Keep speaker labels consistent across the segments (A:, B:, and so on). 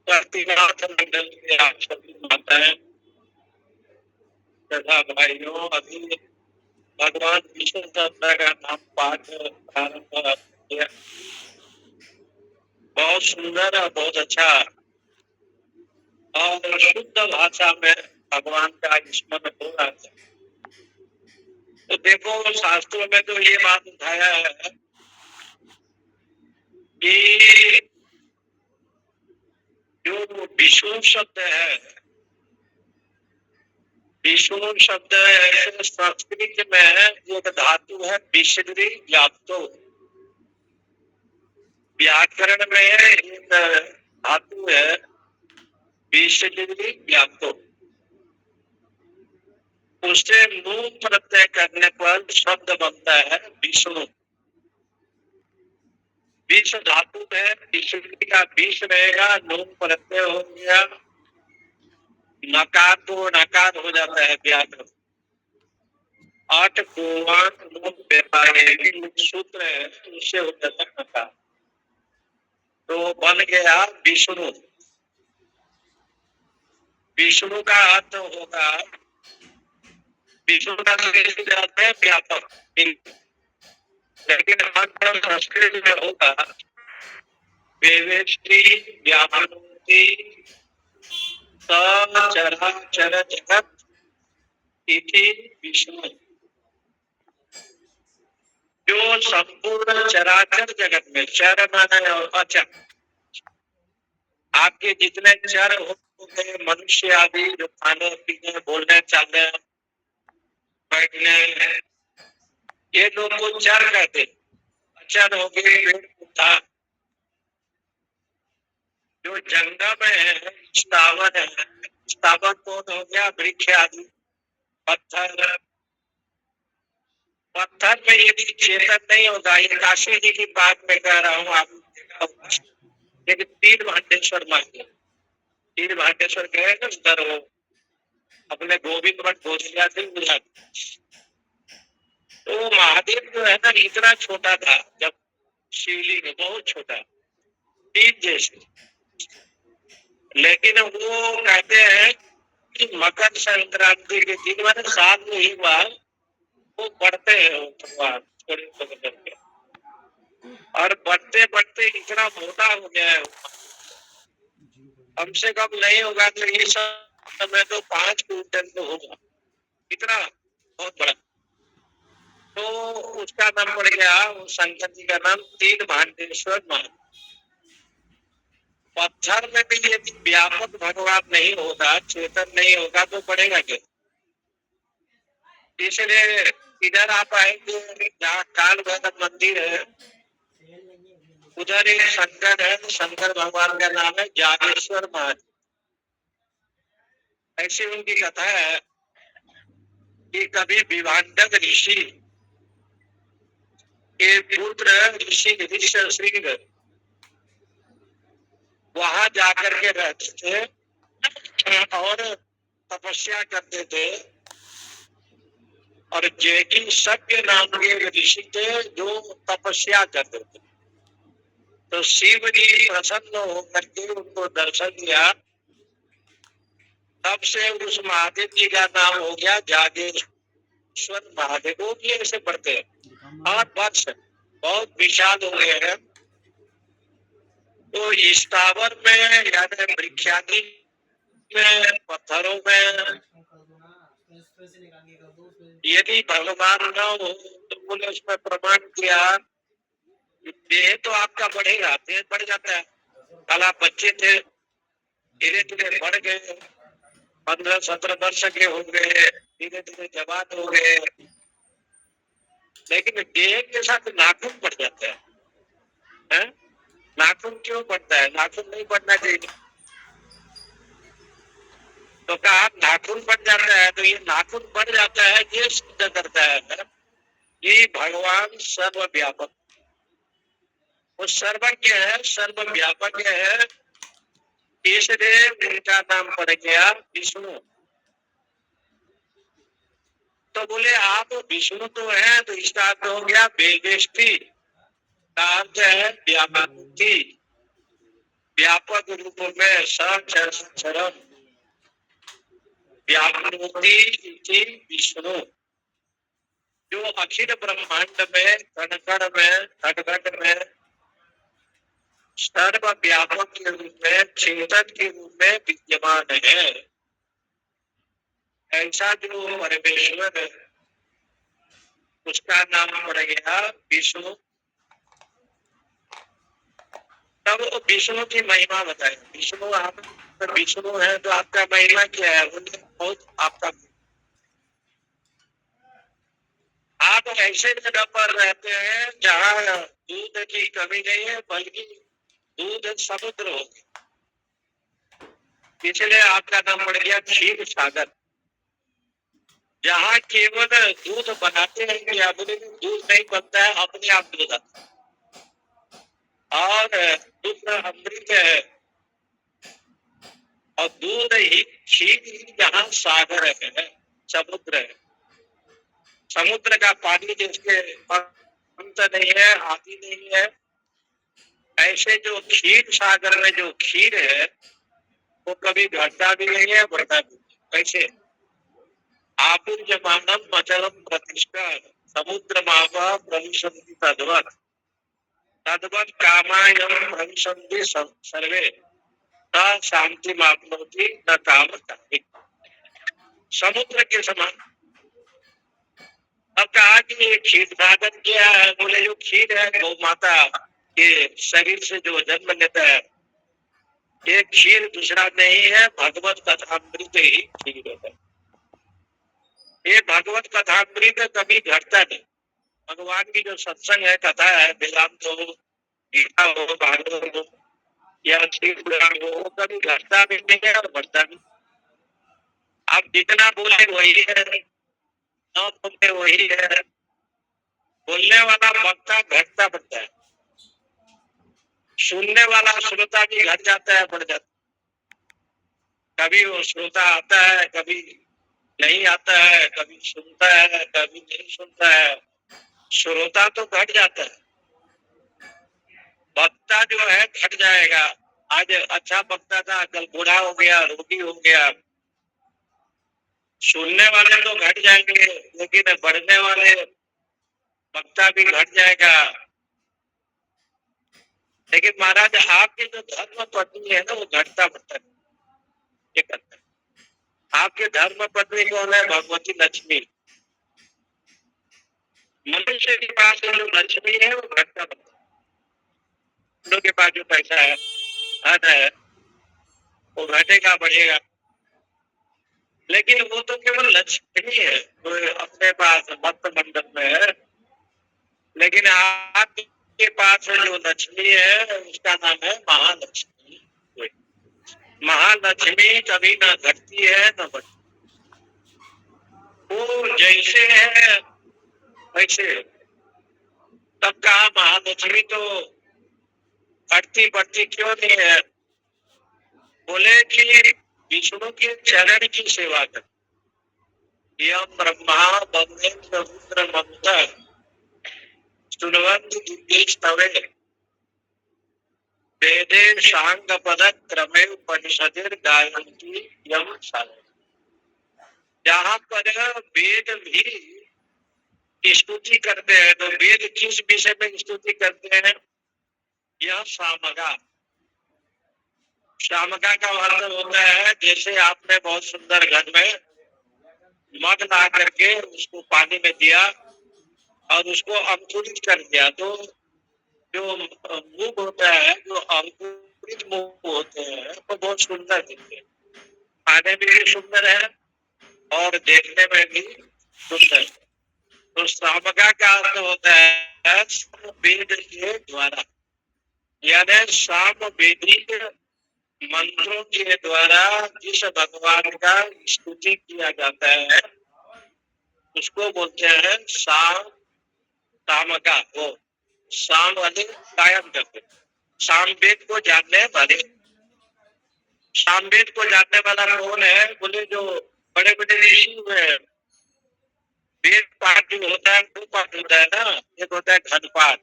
A: प्रतिनाथ मंडल के आप सभी माताएं तथा भाइयों, अभी भगवान विष्णु सहस्त्र का नाम पाठ प्रारंभ किया। बहुत सुंदर और बहुत अच्छा और शुद्ध भाषा में भगवान का स्मरण हो रहा है। तो देखो, शास्त्रों में तो ये बात उठाया है कि जो विष्णु शब्द है, विष्णु शब्द ऐसे संस्कृत में एक धातु है विशदि व्याप्तो। व्याकरण में एक धातु है विशदि व्याप्तो। उससे मुंह प्रत्यय करने पर शब्द बनता है विष्णु। विष धातु है, विशदि का विष रहेगा, नून प्रत्यय हो गया, नकार तो नकार हो जाता है व्याकरण। 8 गोवान लोग व्यापारी सूत्र है, उससे हो जाता है नकार। तो बन गया विष्णु। विष्णु का अर्थ होगा, विष्णु का अर्थ है व्यापक, लेकिन अर्थ संस्कृत में होगा वेवेष्टि व्यापनोति चराचर जगत इति विष्णु। जो संपूर्ण चराचर जगत में, चर माने और अचर, आपके जितने चर होते मनुष्य आदि, जो खाने पीने बोलने चलने बैठने, ये लोग को चर कहते। अचर हो गए पेड़ पौधा। जो जंगम है, स्थावर है, स्थावर कौन हो गया? वृक्ष आदि। पत्थर, पत्थर में यदि चेतन नहीं होगा, ये काशी जी की बात में कह रहा हूँ आप। लेकिन तीन भांडेश्वर मानिए, तीन भांडेश्वर गए ना उधर, वो अपने गोविंद मठ भोजनिया से बुझा। तो महादेव जो है ना, इतना छोटा था जब शिवलिंग, बहुत छोटा, तीन जैसे। लेकिन वो कहते हैं कि मकर संक्रांति के दिन, मैंने साल में ही बार वो बढ़ते हैं भगवान थोड़े थोड़े करके, और बढ़ते बढ़ते इतना मोटा हो गया है। कम से कम नहीं होगा तो ये समय तो 5 क्विंटल तो होगा, इतना बहुत बड़ा। तो उसका नाम पड़ गया, शंकर जी का नाम तीन भांडेश्वर मान। पत्थर में भी यदि व्यापक भगवान नहीं होगा, चेतन नहीं होगा, तो पड़ेगा क्या? इसलिए इधर आप आएंगे जहाँ काल भैरव मंदिर है, उधर एक शंकर है, शंकर भगवान का नाम है जागेश्वर महाराज। ऐसी उनकी कथा है कि कभी विभांडक ऋषि के पुत्र ऋषि ऋष्यशृंग वहां जाकर के रहते थे और तपस्या करते थे। और जैकी सत्य नाम के ऋषि थे जो तपस्या करते थे। तो शिव जी प्रसन्न होकर के उनको दर्शन दिया। तब से उस महादेव जी का नाम हो गया जागेश्वर महादेव। वो भी ऐसे पढ़ते हैं। 8 वर्ष बहुत विशाल हो गए हैं। तो स्थावर में यानी वृक्षादि में, पत्थरों में यदि भगवान न हो तो बोले उसमें प्रमाण किया देह तो आपका बढ़ेगा, देह बढ़ जाता है। कल आप बच्चे थे, धीरे धीरे बढ़ गए, 15-17 वर्ष के हो गए, धीरे धीरे जवान हो गए, लेकिन देह के साथ नाखून बढ़ जाता है? नाखून क्यों बढ़ता है? नाखून नहीं बढ़ना चाहिए। तो कहा नाखून बढ़ जाता है, तो ये नाखून बढ़ जाता है, ये सिद्ध करता है कि भगवान सर्वव्यापक, वो सर्वज्ञ है, सर्वव्यापक है, इसलिए उनका नाम पड़ गया विष्णु। तो बोले आप विष्णु तो है, तो इसका अर्थ हो गया वेदेष्टि, का अर्थ है व्यापक, व्यापक रूप में सचर व्यापनोति विष्णु, जो अखिल ब्रह्मांड में कण कण में घट घट में सर्व व्यापक के रूप में, चेतन के रूप में विद्यमान है। ऐसा जो परमेश्वर है, उसका नाम पड़ गया विष्णु। तब विष्णु की महिमा बताए। विष्णु, आप विष्णु है तो आपका महिमा क्या है? बहुत आपका, आप ऐसे जगह पर रहते हैं जहाँ दूध की कमी नहीं है, बल्कि दूध समुद्र हो गया, इसलिए आपका नाम पड़ गया क्षीर सागर। जहाँ केवल दूध बनाते हैं कि अपने दूध नहीं बनता है, अपने आप दूध आता है, और दूध अमृत है, और दूध ही क्षीर जहाँ सागर है, समुद्र है। समुद्र का पानी जिसके अंत नहीं है, आदि नहीं है, ऐसे जो क्षीर सागर में जो क्षीर है वो कभी घटता भी नहीं है, बढ़ता भी नहीं। कैसे? आपूर्यमानम अचलम प्रतिष्ठा समुद्र मावा प्रविशन्ति तद्वत्, तद्वत् कामायम प्रविशन्ति सर्वे न शांति मापनोति न काम कामिक। समुद्र के समान। अब कहा कि ये क्षीर सागर क्या है? बोले जो क्षीर है गौ माता के शरीर से जो जन्म लेता है, ये क्षीर दूसरा नहीं है, भगवत कथामृत ही क्षीर है। ये भगवत कथामृत कभी घटता नहीं। भगवान की जो सत्संग है, कथा है, वेदांत हो, गीता हो, भागवत हो या श्री पुराण हो, वो कभी घटता भी नहीं है और बढ़ता भी। आप जितना बोले वही है, न बोले वही है। बोलने वाला वक्ता घटता बढ़ता है, सुनने वाला श्रोता भी घट जाता है, बढ़ जाता है। कभी वो श्रोता आता है, कभी नहीं आता है, कभी सुनता है, कभी नहीं सुनता है। श्रोता तो घट जाता है, वक्ता जो है घट जाएगा। आज अच्छा वक्ता था, कल बूढ़ा हो गया, रोगी हो गया। सुनने वाले तो घट जाएंगे, लेकिन बढ़ने वाले वक्ता भी घट जाएगा। लेकिन महाराज आपके जो धर्म पत्नी है ना, वो घटता बढ़ता है, ये करता है। आपके धर्म पत्नी कौन है? भगवती लक्ष्मी। मनुष्य के पास जो लक्ष्मी है वो घटता बढ़ता है, लोगों के पास जो पैसा है, धन है, वो घटेगा बढ़ेगा। लेकिन वो तो केवल लक्ष्मी है, वो अपने पास भक्त मंडप में है। लेकिन आपके पास जो लक्ष्मी है, उसका नाम है महालक्ष्मी। महालक्ष्मी कभी ना घटती है न बढ़ती, वो जैसे है वैसे। तब कहा महालक्ष्मी तो घटती बढ़ती क्यों नहीं है? बोले कि विष्णु के चरण की सेवा कर। यम ब्रह्मा बंदेन्द्र रुद्र ममता सुनवंत दिव्येश तवे वेदे सांग पद क्रमे उपनिषदिर गायन्ति यम साधन। जहाँ पर वेद भी स्तुति करते हैं, तो वेद किस विषय में स्तुति करते हैं? यह सामगा। सामगा का अर्थ होता है, जैसे आपने बहुत सुंदर घर में मग ला करके उसको पानी में दिया और उसको अंकुरित कर दिया, तो जो मुख होता है, जो अंकुरित मुख होते हैं, वो बहुत सुंदर दिखते हैं, खाने में भी सुंदर है और देखने में भी सुंदर है। तो सामगा का अर्थ होता है वेद के द्वारा, यानी साम वेदिक मंत्रों के द्वारा जिस भगवान का स्तुति किया जाता है उसको बोलते हैं साम। सामगा वो साम वाले कायम करते, सामवेद को जानने वाले। सामवेद को जानने वाला कौन है? बोले जो बड़े बड़े ऋषि हुए हैं। वेद पाठ जो होता है दो पाठ होता है ना, एक होता है घन पाठ।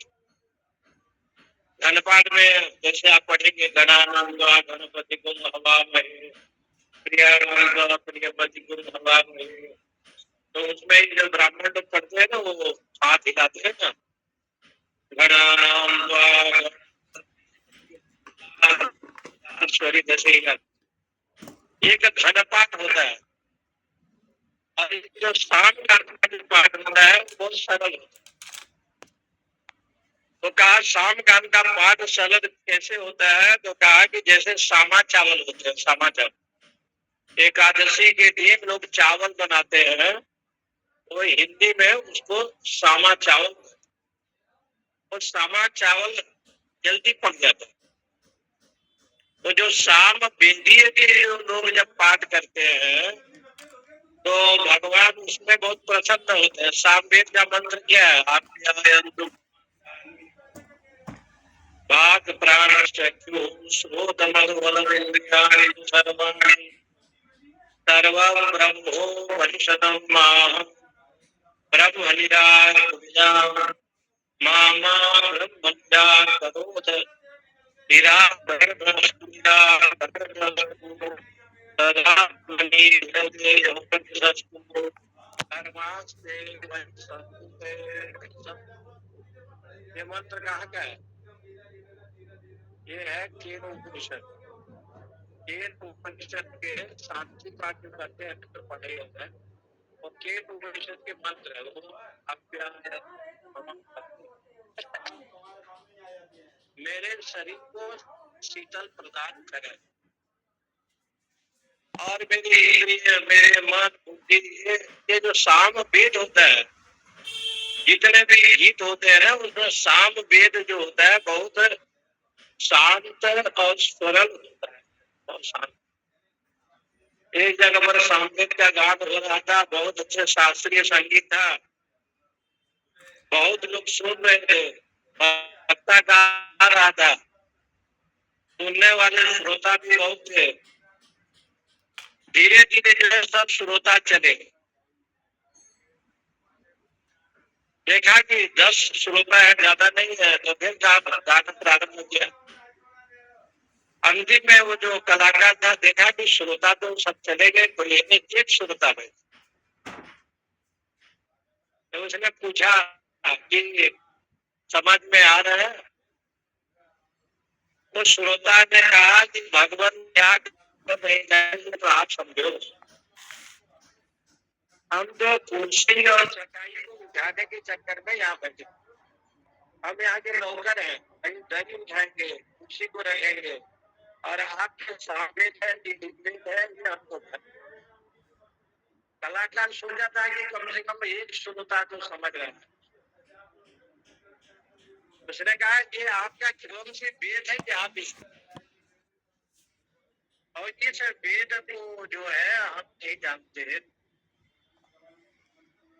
A: घन पाठ में जैसे आप पढ़ेंगे गणानाम गणपति गुण हवामहे प्रियाणाम प्रियपति गुण हवामहे, तो उसमें जो ब्राह्मण लोग पढ़ते हैं ना वो हाथ हिलाते हैं ना, गणानाम ईश्वरी जैसे ही एक घन पाठ होता है, और जो शाम का पाठ होता है वो सरल होता है। तो कहा शाम कान का पाठ सरल कैसे होता है? तो कहा कि जैसे सामा चावल होते हैं, सामा चावल एकादशी के दिन लोग चावल बनाते हैं, तो हिंदी में उसको सामा चावल, और सामा चावल जल्दी पक जाता है। तो जो शाम बिंदीय के लोग जब पाठ करते हैं तो भगवान उसमें बहुत प्रसन्न होते हैं। सामवेद का मंत्र क्या है? आप वाक् प्राणश्चक्षु श्रोत्रमधुबलमिन्द्रियाणि सर्वाणि सर्वं ब्रह्मोपनिषदं माहं ब्रह्म निराकुर्यां मामा ब्रह्मज्ञा करोत् निराकरणस्तु निराकरणस्तु तदात्मनि हृदयेऽस्तु कर्मास्ते वै संस्ते। ये मंत्र कहाँ का है? ये है केन उपनिषद। केन उपनिषद के शांति पाठ जो करते हैं तो पढ़े होते हैं, और केन उपनिषद के मंत्र है वो मेरे शरीर को शीतल प्रदान करे और मेरी इंद्रिय मेरे मन बुद्धि, ये जो साम वेद होता है, जितने भी गीत होते हैं ना उसमें साम वेद जो होता है बहुत शांत और सरल होता है, बहुत शांत। एक जगह पर सामवेद का गान हो रहा था, बहुत अच्छे शास्त्रीय संगीत था, बहुत लोग सुन रहे थे, वक्ता गा रहा था, सुनने वाले श्रोता भी बहुत थे। धीरे धीरे जो है सब श्रोता चले, देखा कि 10 श्रोता है, ज्यादा नहीं है, तो फिर गाना प्रारंभ किया। अंतिम में वो जो कलाकार था देखा कि श्रोता तो सब चले गए, तो एक श्रोता में, तो उसने पूछा कि समझ में आ रहा है? तो श्रोता ने कहा कि भगवान क्या नहीं जाएंगे तो आप समझो, हम जो कुर्सी और चटाई को उठाने के चक्कर में यहाँ बैठे, हम यहाँ के नौकर हैं, कहीं दही उठाएंगे, कुर्सी को रखेंगे, और आपके सामने है ये हमको कलाकार सुन जाता है कि कम से कम एक श्रोता तो समझ रहा है। उसने कहा कि आपका कौन सी वेद है कि आप और ये सर वेद तो जो है हम नहीं जानते।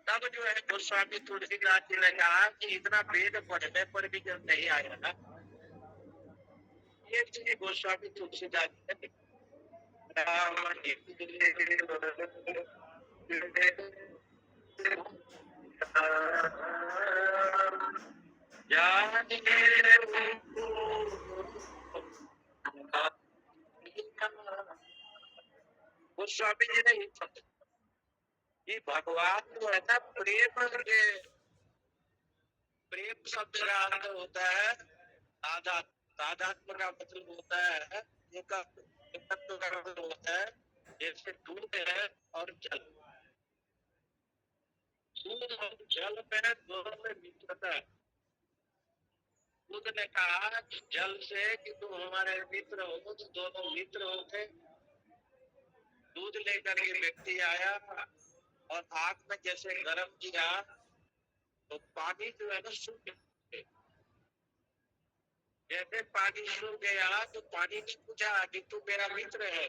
A: तब जो है गोस्वामी तुलसीदास जी ने कहा कि इतना वेद पढ़ने पर भी जब नहीं आया ना, ये चीज गोस्वामी तुलसीदास जी ने गोस्वामी जी ने कि भगवान जो है ना प्रेम के, प्रेम शब्द का अर्थ होता है तादात्म्य, तादात्म्य का मतलब होता है एकत्व का मतलब होता है जैसे दूध है और जल, दूध और जल में दोनों में मित्रता है, दूध ने कहा जल से कि तुम हमारे मित्र हो, तो दोनों मित्र होते। दूध लेकर ये व्यक्ति आया और आग में जैसे गर्म किया तो पानी जो है ना सूख गया। जैसे पानी सूख गया तो पानी ने पूछा कि तू मेरा मित्र है,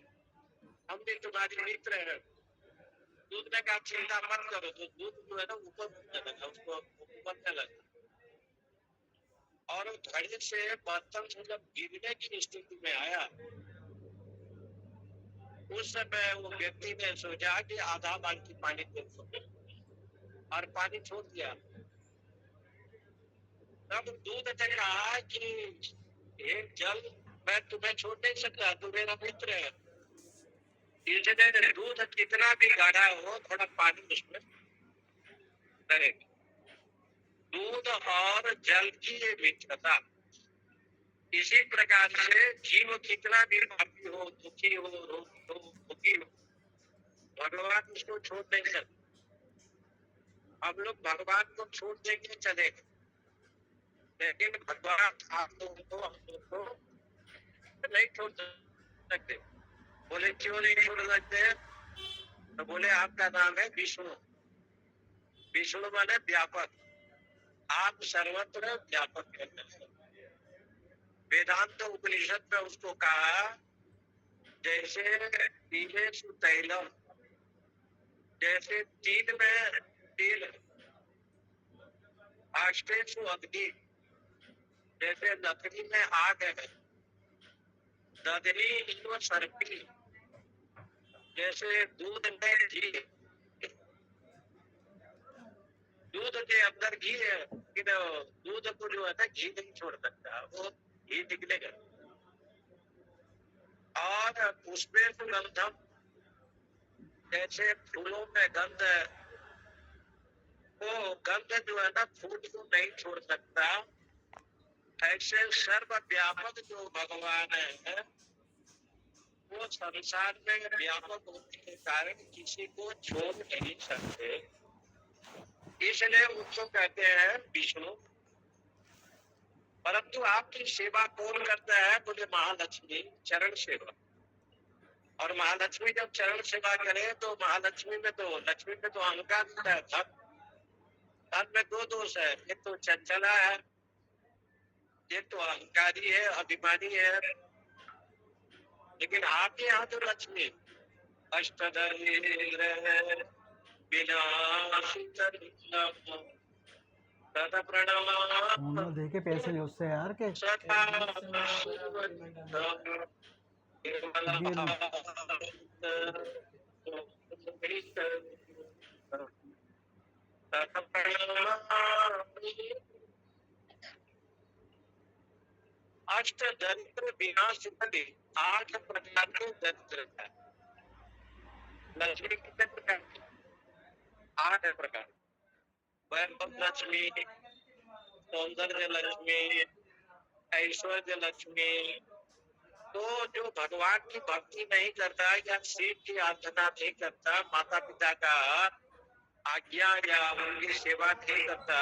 A: हम भी तुम्हारे मित्र है। दूध ने कहा चिंता मत करो, तो दूध जो है ना ऊपर उठने लगा, उसको उबलने लगा और घड़े से बर्तन से जब गिरने की स्थिति में आया उस समय वो व्यक्ति ने सोचा कि आधा बाल्टी पानी दे दो और पानी छोड़ दिया। तब दूध ने कहा कि हे जल, मैं तुम्हें छोड़ नहीं सकता, तू मेरा मित्र है। इसलिए दूध कितना भी गाढ़ा हो थोड़ा पानी उसमें डरेगा। दूध और जल की ये मित्रता, इसी प्रकार से जीव कितना भी पापी हो, दुखी हो, रोगी हो, दुखी हो, भगवान उसको छोड़ नहीं सकते। हम लोग भगवान को छोड़ देंगे चलेगा, लेकिन भगवान आप लोगों को हम लोग को नहीं छोड़ सकते। बोले क्यों नहीं छोड़ सकते? तो बोले आपका नाम है विष्णु। विष्णु माने व्यापक, आप सर्वत्र व्यापक करते हैं। वेदांत उपनिषद में उसको कहा जैसे तिलेषु तैलम, जैसे तिल में तिल, आष्टेषु अग्नि, जैसे लकड़ी में आग है, दधनी इव सर्पी, जैसे दूध में घी, दूध के अंदर घी है कि दूध को जो है ना घी नहीं छोड़ सकता, वो घी निकलेगा। और पुष्पे सुगंधम, जैसे फूलों में गंध है, वो गंध जो है ना फूल को नहीं छोड़ सकता, ऐसे सर्वव्यापक जो भगवान है वो संसार में व्यापक होने के कारण किसी को छोड़ नहीं सकते, इसलिए उसको कहते हैं विष्णु। परंतु आपकी सेवा कौन करता है? बोले महालक्ष्मी, चरण सेवा। और महालक्ष्मी जब चरण सेवा करे तो महालक्ष्मी में तो, लक्ष्मी में तो अहंकार होता है, धन में दो दोष है, एक तो चंचला है, एक तो अहंकारी है, अभिमानी है। लेकिन आपके यहाँ तो लक्ष्मी अष्टदरिद्र विनाशित प्रणाम
B: देखे पैसे नहीं उससे यार के
A: अष्ट दरिद्र विनाश, 8 प्रकार के दरिद्र है। लक्ष्मी कितने प्रकार की? 8 प्रकार। वैभव लक्ष्मी, सौंदर्य लक्ष्मी, ऐश्वर्य लक्ष्मी। तो जो भगवान की भक्ति नहीं करता या शिव की आराधना नहीं करता, माता पिता का आज्ञा या उनकी सेवा नहीं करता,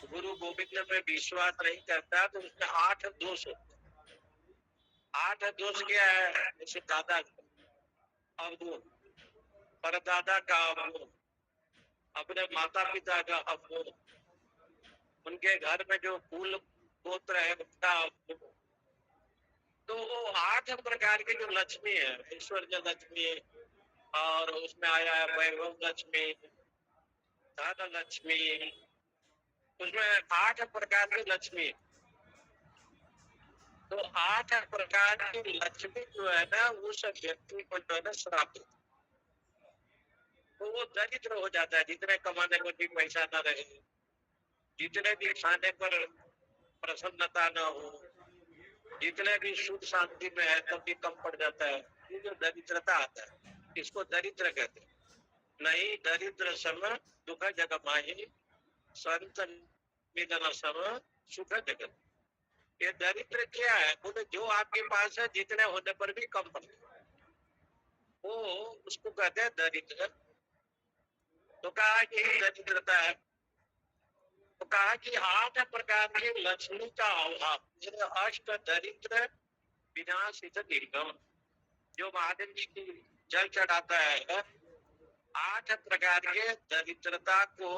A: गुरु गोविंद में विश्वास नहीं करता, तो उसमें 8 दोष होते हैं। 8 दोष क्या है? जैसे दादा का अवगुण, परदादा का अवगुण, अपने माता पिता का अवगुण, उनके घर में जो कुल गोत्र है उसका अवगुण। तो वो 8 प्रकार की जो लक्ष्मी है, ऐश्वर्य लक्ष्मी, और उसमें आया है वैभव लक्ष्मी, धन लक्ष्मी, उसमें 8 प्रकार की लक्ष्मी। तो 8 प्रकार की लक्ष्मी जो है ना उस व्यक्ति को जो है ना श्राप, तो वो दरिद्र हो जाता है। जितने कमाने को भी पैसा न रहे, जितने भी खाने पर प्रसन्नता न हो, जितने भी सुख शांति में है तब भी कम पड़ जाता है। ये जो दरिद्रता आता है इसको दरिद्र कहते हैं। नहीं दरिद्र सम दुख जगमाहि, संत निधन सम सुख जगत। ये दरिद्र क्या है? बोले जो आपके पास है जितने होने पर भी कम पड़े, वो उसको कहते हैं दरिद्र। तो कहा यही दरिद्रता है। तो कहा कि 8 प्रकार की लक्ष्मी का अभाव, अष्ट दरिद्र विनाशित दीर्घम, जो महादेव जी की जल चढ़ाता है 8 प्रकार के दरिद्रता को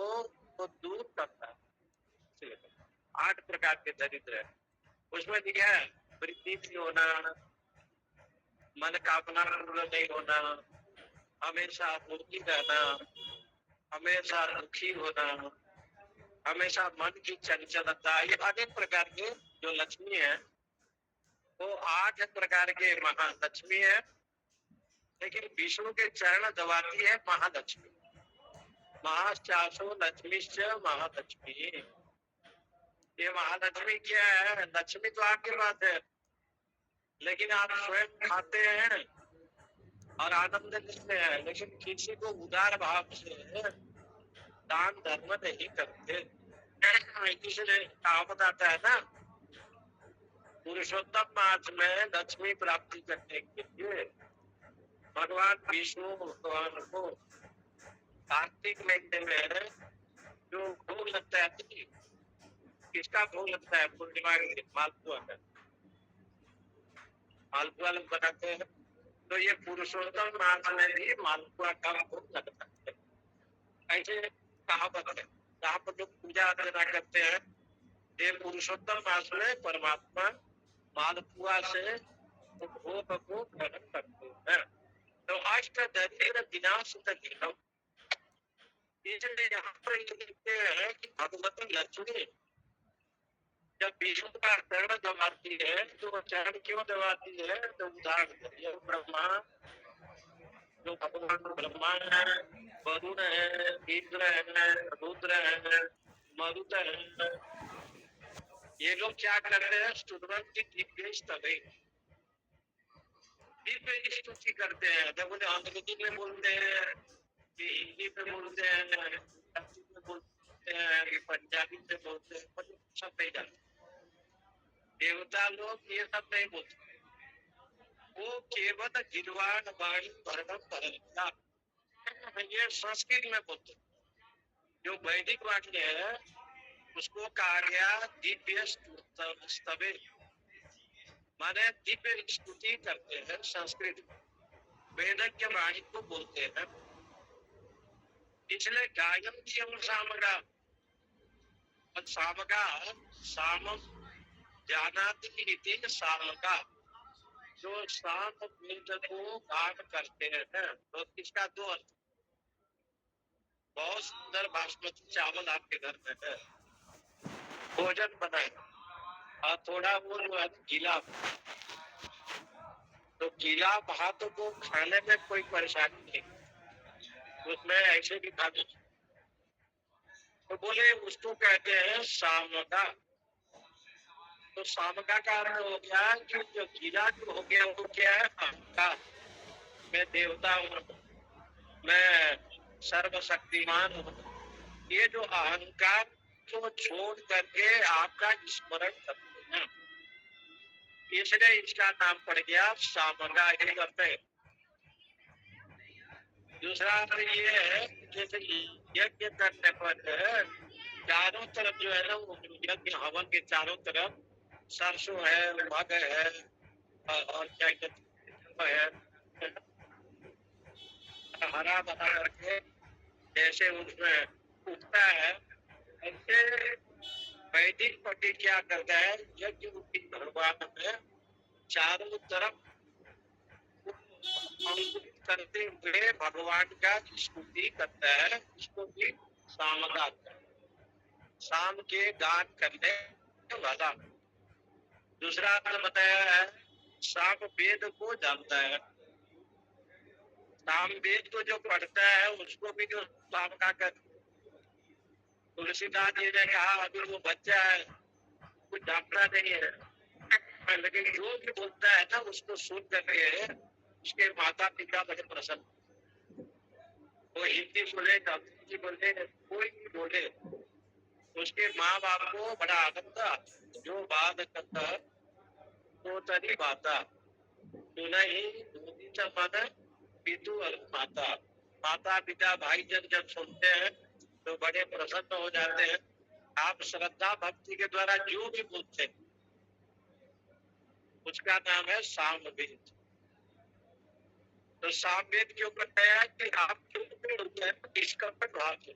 A: तो दूर करता है। 8 प्रकार के दरिद्र है, उसमें लिखा है वृद्धि नहीं होना, मन कामना पूर्ण नहीं होना, हमेशा दुखी रहना, हमेशा दुखी होना, हमेशा मन की चंचलता, ये अनेक प्रकार के जो लक्ष्मी है वो 8 प्रकार के महालक्ष्मी है। लेकिन विष्णु के चरण दबाती है महालक्ष्मी, महाचासो लक्ष्मीश्च महालक्ष्मी। ये महालक्ष्मी क्या है? लक्ष्मी तो आपके पास है, लेकिन आप स्वयं खाते हैं और आनंद लेते हैं, लेकिन किसी को उदार भाव से दान धर्म नहीं करते। इसलिए कहावत आता है ना, पुरुषोत्तम मास में लक्ष्मी प्राप्ति करने के लिए भगवान विष्णु भगवान को कार्तिक महीने में जो भोग लगता है, किसका भोग लगता है? पूर्णिमा के दिन मालपुआ का, मालपुआ लोग बनाते हैं। तो ये पुरुषोत्तम मास में भी मालपुआ का भोग लगता है। ऐसे कहावत है, जहाँ पर लोग पूजा अर्चना करते हैं, ये पुरुषोत्तम मास में परमात्मा मालपुआ से भोग को ग्रहण करते हैं। तो अष्ट दरिद्र विनाश तक, इसलिए यहाँ पर लिखते हैं कि भगवती लक्ष्मी जब विष्णु का चरण दबाती है तो वो चरण क्यों दबाती है? तो उदाहरण ब्रह्मा, जो भगवान ब्रह्मा है, वरुण है, इंद्र है, रुद्र है, मरुत है, ये लोग क्या करते हैं? स्टूडेंट की दिव्य स्तुति करते हैं। जब उन्हें अंग्रेजी में बोलते हैं, हिंदी में बोलते हैं, में बोलते हैं, पंजाबी में बोलते हैं, सब नहीं जानते। देवता लोग ये सब नहीं बोलते, वो केवल गिरवाण वाणी वर्णम भरता, ये संस्कृत में बोलते। जो वैदिक वाक्य है उसको कहा गया दिव्य स्तवे, माने दिव्य स्तुति करते हैं। संस्कृत वेदज्ञ वाणी को बोलते हैं। इसलिए गायन की सामगा, सामगा साम जानाति सामगा, जो साम वेद को गान करते हैं। तो इसका दो अर्थ, बहुत सुंदर बासमती चावल आपके घर में है, भोजन बनाए और थोड़ा वो गीला, तो गीला भात को खाने में कोई परेशानी नहीं, उसमें ऐसे भी खा दो। तो बोले उसको कहते हैं सामगा। तो सामगा का अर्थ हो गया कि जो गीला जो हो गया वो क्या है? अहंकार, मैं देवता हूँ, मैं सर्वशक्तिमान हूँ, ये जो अहंकार को छोड़ करके आपका स्मरण करते हैं, इसलिए इसका नाम पड़ गया सामगा। एक अर्थ है। दूसरा अर्थ ये है, जैसे यज्ञ करने पर चारों तरफ जो है ना, वो यज्ञ हवन के चारों तरफ सरसों है, मग है और क्या कहते हैं, हरा बना करके जैसे उसमें उगता है, ऐसे वैदिक पति क्या करता है? यज्ञ रूपी भगवान में चारों तरफ करते हुए भगवान का स्तुति करता है। इसको भी सामगा, शाम के गान करने वाला। दूसरा अर्थ बताया है, साम वेद को जानता है। साम वेद को जो पढ़ता है उसको भी जो सामगा कर। तुलसीदास जी ने कहा अभी वो बच्चा है, कुछ जानता नहीं है, लेकिन जो भी बोलता है ना उसको सुन करके उसके माता पिता बड़े प्रसन्न। वो हिंदी बोले, अंग्रेजी बोले, कोई भी बोले, उसके माँ बाप को बड़ा आनंद आता। जो बात करता तो तरी बाता, तो नहीं माना पितु और माता, माता पिता भाई जन जब सुनते हैं तो बड़े प्रसन्न हो जाते हैं। आप श्रद्धा भक्ति के द्वारा जो भी बोलते हैं उसका नाम है सामवेद। तो सामवेद के ऊपर है कि आप जो भी बोलते हैं इसका भाव है,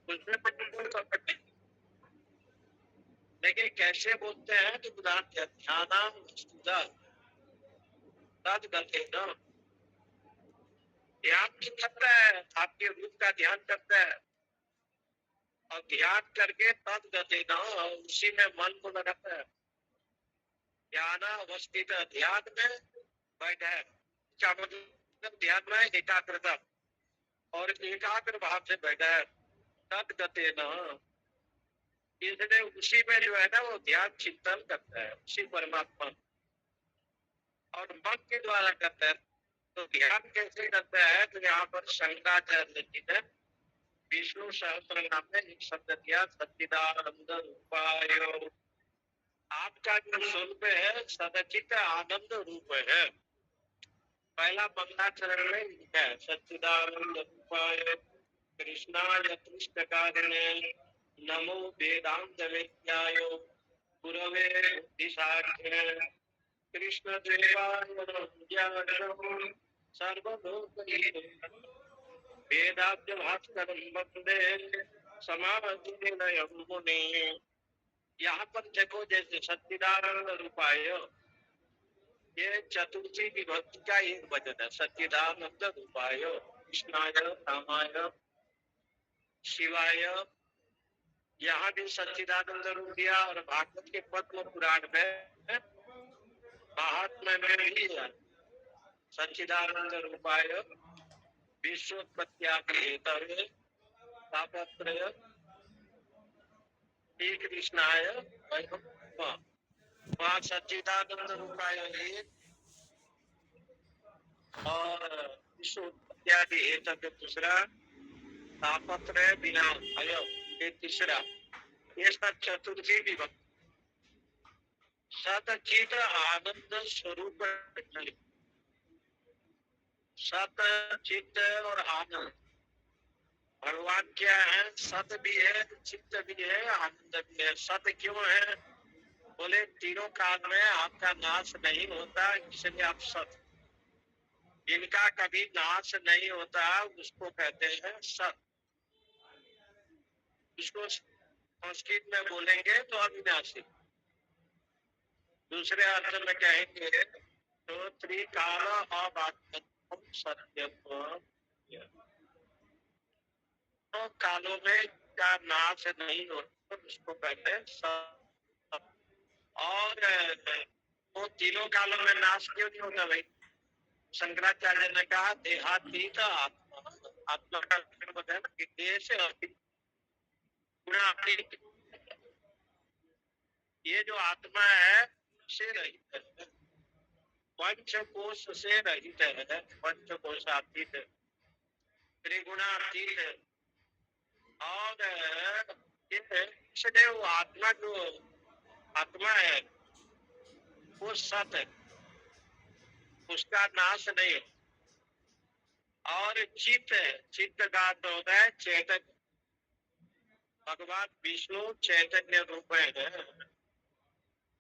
A: उसमें कोई कपट नहीं। लेकिन कैसे बोलते हैं तो ध्यानाम वस्तुतः तद गतेन, ध्यान क्यों करता है, आपके रूप का ध्यान करता है और ध्यान करके तद गतेन उसी में मन को लगाता है। ध्यानावस्थित, ध्यान में बैठा है, क्या मतलब ध्यान में एकाग्रता और एकाग्र भाव से बैठा है। तद गतेन, इसलिए उसी में जो है ना वो ध्यान चिंतन करता है उसी परमात्मा और मन के द्वारा करता है। तो ध्यान कैसे करता है, तो यहाँ पर शंकराचार्य जी ने विष्णु सहस्त्र नाम में एक शब्द दिया, सच्चिदानंद रूपाय। आपका जो स्वरूप है सदचित आनंद रूप है। पहला मंगलाचरण में लिखा है सच्चिदानंद रूपाय कृष्णाय कृष्णकारिणे नमो वेदांत वेद्याय गुरवे बुद्धिसाक्षिणे कृष्ण देवाय सर्वलोकहिते वेदाब्ज भास्करं वन्दे समाधिनिलयं मुने। यहाँ पर देखो जैसे सच्चिदानंद रूपाय, ये चतुर्थी विभक्ति का एक वचन है। सच्चिदानंद रूपाय कृष्णाय रामाय शिवाय, यहाँ भी सच्चिदानंद रूप दिया और भागवत के पद्म पुराण में महात्मा में भी है सच्चिदानंद रूपाय विश्वोत्पत्त्यादि हेतवे तापत्रय श्री कृष्णाय वहाँ सच्चिदानंद रूपाय एक और विश्वोत्पत्त्यादि हेतवे दूसरा, तापत्रय विनाश ये तीसरा, ये सब चतुर्थी विभक्ति। सतचित आनंद स्वरूप, सत चित्त और आनंद, भगवान क्या है, सत भी है चित्त भी है आनंद भी है। सत क्यों है, बोले तीनों काल में आपका नाश नहीं होता इसलिए आप सत, जिनका कभी नाश नहीं होता उसको कहते हैं सत। उसको संस्कृत में बोलेंगे तो अविनाशी, दूसरे अर्थ में कहेंगे तो त्रिकाल अबाध्यम सत्यम, तो कालों में का नाश नहीं होता उसको कहते हैं सत। और वो तीनों कालों में नाश क्यों नहीं होता भाई, शंकराचार्य ने कहा देहातीत आत्मा, आत्मा का बताया ना कि देह से गुणातीत, ये जो आत्मा है से रहित है, पंचकोश से रहित है, पंचकोशातीत है, त्रिगुणातीत है। और इसलिए वो आत्मा जो आत्मा है वो सत है, उसका नाश नहीं। और चित्त है, चित्त का अर्थ होता है चैतन्य, भगवान विष्णु चैतन्य रूप है,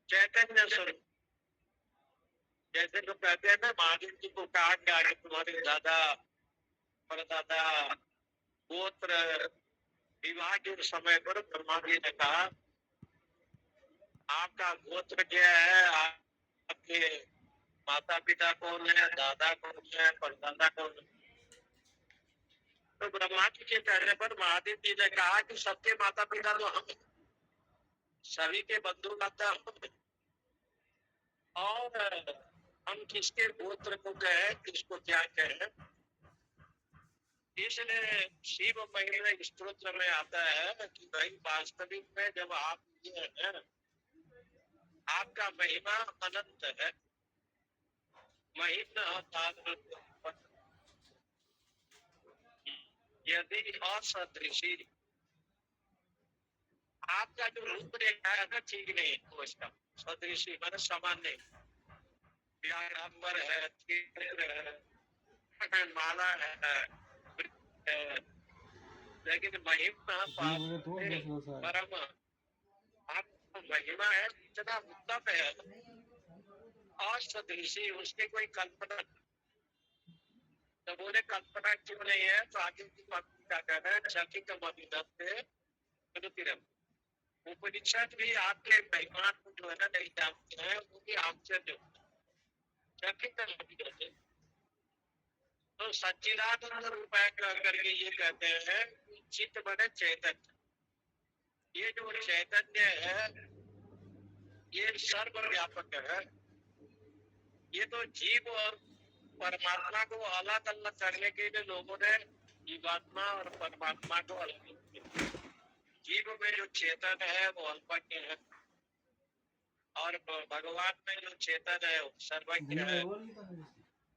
A: चैतन्य स्वरूप। जैसे तो कहते हैं ना महादेव जी को कहा गया कि तुम्हारे दादा परदादा गोत्र विवाह के समय पर ब्रह्मा जी ने कहा आपका गोत्र क्या है, आपके माता पिता कौन है, दादा कौन है, परदादा कौन है। तो ब्रह्मा जी के कहने पर महादेव जी ने कहा कि सबके माता पिता तो हम, सभी के बंधु माता हम, और हम किसके गोत्र को कहें किसको क्या कहें। इसलिए शिव महिमा स्तोत्र में आता है कि भाई वास्तविक में जब आप ये है आपका महिमा अनंत है, महिमा यदि असदृशी, आपका जो रूप रेखा है ना ठीक नहीं तो इसका सदृशी मतलब समान नहीं, व्याघ्रांबर है, तीर है, माला है, लेकिन महिमा परम आत्म महिमा है, इतना उत्तम है और सदृशी, उसकी कोई कल्पना। तो बोले कल्पना क्यों नहीं है, तो आगे की पंक्ति का कहना है चकित उपनिषद भी आपके महिमा को जो है ना नहीं जानते हैं, वो भी आपसे जो चकित होते। तो सच्चिदानंद रूपाय करके ये कहते हैं कि चित्त बने चैतन्य। ये जो चैतन्य है ये सर्वव्यापक है। ये तो जीव और परमात्मा को अलग अलग करने के लिए लोगों ने जीवात्मा और परमात्मा को अलग किया। जीव में जो चेतन है वो अल्पज्ञ है और भगवान में जो चेतन है वो सर्वज्ञ है।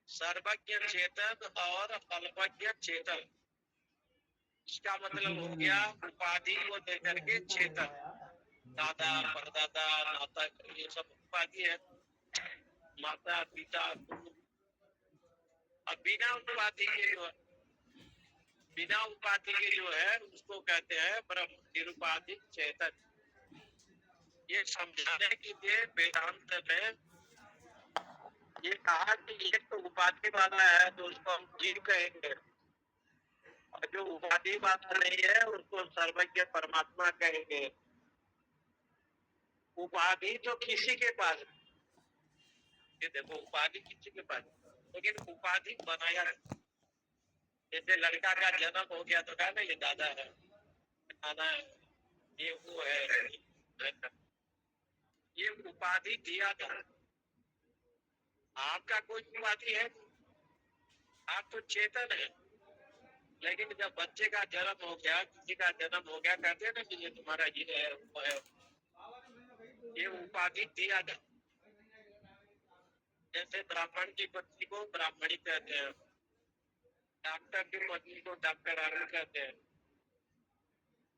A: सर्वज्ञ चेतन और अल्पज्ञ चेतन, इसका मतलब हो गया उपाधि को देकर के चेतन, दादा परदादा नाता ये सब उपाधि है, माता पिता गुरु। अब बिना उपाधि के जो बिना उपाधि के जो है उसको कहते हैं ब्रह्म निरुपाधिक चेतन। ये समझाने के लिए वेदांत में ये कहा कि ये तो उपाधि वाला है तो उसको हम जीव कहेंगे, और जो उपाधि वाला नहीं है उसको सर्वज्ञ परमात्मा कहेंगे। उपाधि तो किसी के पास, ये देखो उपाधि किसी के पास, लेकिन उपाधि बनाया है। जैसे लड़का का जन्म हो गया तो कहा ना ये दादा है, नाना है, ये वो है, ये उपाधि दिया था। आपका कोई उपाधि है, आप तो चेतन है। लेकिन जब बच्चे का जन्म हो गया, किसी का जन्म हो गया, कहते हैं ना कि ये तुम्हारा ये है वो है, ये उपाधि दिया था। जैसे ब्राह्मण की पत्नी को ब्राह्मणी कहते हैं, डॉक्टर की पत्नी को डॉक्टरानी कहते हैं।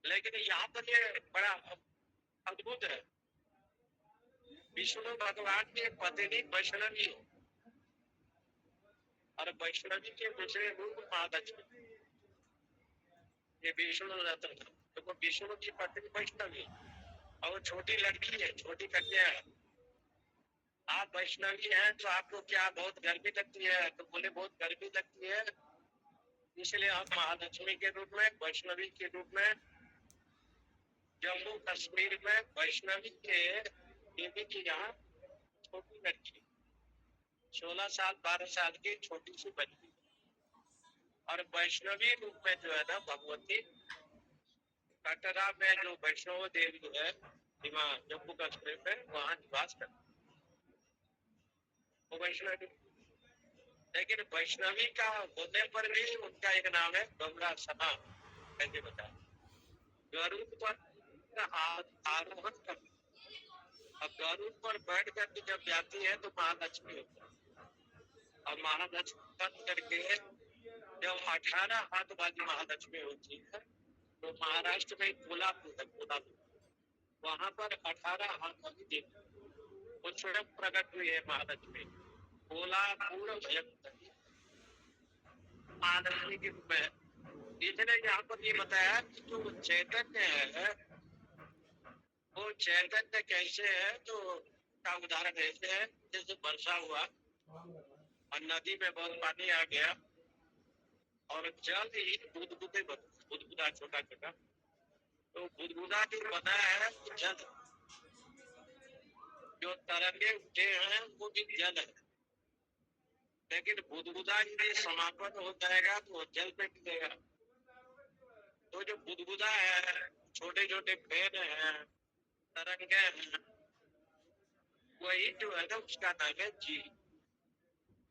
A: लेकिन यहाँ पर ये बड़ा अद्भुत है, विष्णु भगवान के पत्नी वैष्णवी हो और वैष्णवी के दूसरे रूप महालक्ष्मी। ये विष्णु रत्न, तो विष्णु की पत्नी वैष्णवी और वो छोटी लड़की है, छोटी कन्या है। आप वैष्णवी हैं तो आपको क्या बहुत गर्मी लगती है, तो बोले बहुत गर्मी लगती है, इसलिए हम महालक्ष्मी के रूप में, वैष्णवी के रूप में, जम्मू कश्मीर में वैष्णवी के देवी की यहाँ छोटी लड़की 16 साल 12 साल की छोटी सी बच्ची, और वैष्णवी रूप में जो है ना भगवती कटरा में जो वैष्णव देवी है जम्मू कश्मीर में, वहाँ निवास करती वो वैष्णवी। लेकिन वैष्णवी का होने पर भी उनका एक नाम है गंगा सना, कैसे बताया, गरुड़ पर आरोहण कर, अब गरुड़ पर बैठ करके जब जाती है तो महालक्ष्मी होती है, और महालक्ष्मी बन करके जब 18 हाथ वाली महालक्ष्मी होती है, तो महाराष्ट्र में कोल्हापुर है, कोल्हापुर, वहां पर 18 हाथ वाली देवी वो स्वयं प्रकट हुई है महालक्ष्मी, कोल्हापुर महालक्ष्मी के रूप में। इसने यहाँ पर ये बताया कि जो चैतन्य है वो चैतन्य कैसे है, तो का उदाहरण ऐसे है, जैसे वर्षा हुआ और नदी में बहुत पानी आ गया और जल ही बुदबुदे बुदबुदा छोटा छोटा, तो बुदबुदा जो बना है वो जल, जो तरंगे उठे हैं वो भी जल है। लेकिन बुदबुदा यदि समापन हो जाएगा तो जल में मिलेगा। तो जो बुदबुदा है, छोटे छोटे फेन हैं, तरंगे हैं, वही जो है ना उसका नाम है जीव।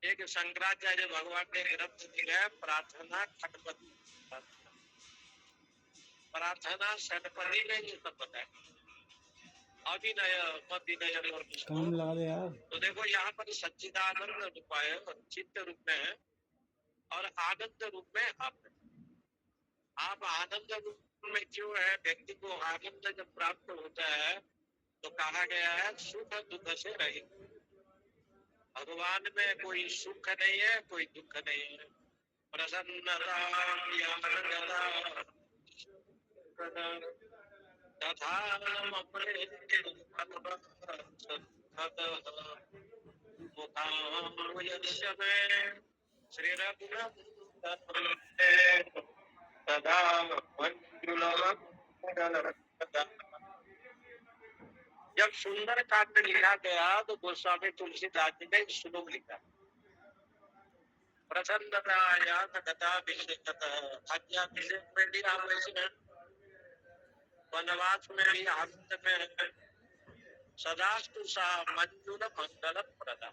A: एक शंकराचार्य भगवान ने ग्रंथ दिया है प्रार्थना खटपति, प्रार्थना षटपदी में ये सब बताया, अभिनय मभिनय और काम लगा दे यार। तो देखो यहाँ पर सच्चिदानंद रूप है, चित्त रूप में है, और आनंद रूप में आप आनंद रूप में क्यों है, व्यक्ति को आनंद जब प्राप्त होता है तो कहा गया है सुख दुख से रहित। भगवान में कोई सुख नहीं है, कोई दुख नहीं है, प्रसन्नता श्री रघुनाथ तदा जब सुंदर कांड लिखा गया तो गोस्वामी तुलसीदास जी ने श्लोक लिखा, प्रसन्नताया अज्ञाभिषेक में भी आप ऐसे हैं, वनवास में भी आनंद में है, सदास्तु सा मंजुल मंगल प्रदा।